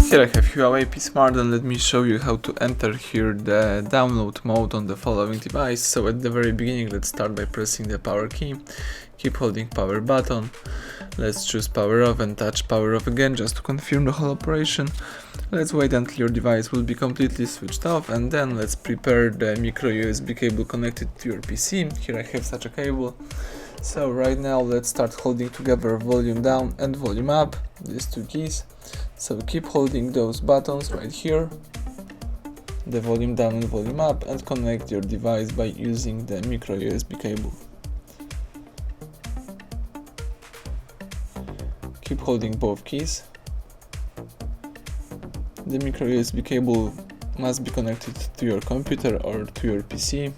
Here I have HUAWEI P Smart, and let me show you how to enter here the download mode on the following device. So at the very beginning, let's start by pressing the power key. Keep holding power button. Let's choose power off and touch power off again just to confirm the whole operation. Let's wait until your device will be completely switched off, and then let's prepare the micro USB cable connected to your PC. Here I have such a cable. So right now let's start holding together volume down and volume up, these two keys. So keep holding those buttons right here, the volume down and volume up, and connect your device by using the micro USB cable. Keep holding both keys. The micro USB cable must be connected to your computer or to your PC.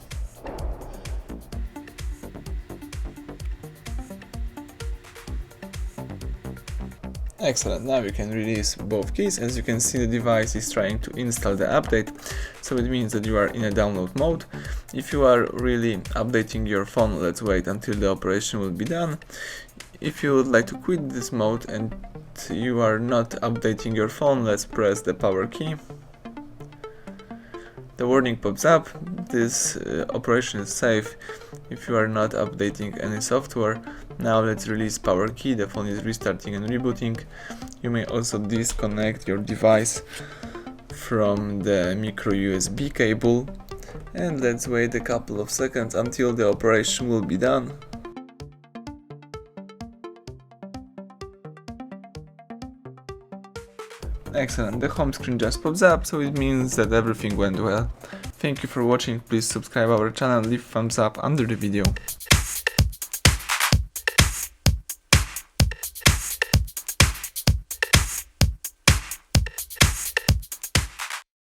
Excellent, now you can release both keys. As you can see, the device is trying to install the update, so it means that you are in a download mode. If you are really updating your phone, let's wait until the operation will be done. If you would like to quit this mode and you are not updating your phone, let's press the power key. The warning pops up. This operation is safe if you are not updating any software. Now let's release power key. The phone is restarting and rebooting. You may also disconnect your device from the micro USB cable, and let's wait a couple of seconds until the operation will be done. Excellent, the home screen just pops up, so it means that everything went well. Thank you for watching. Please subscribe our channel, leave thumbs up under the video.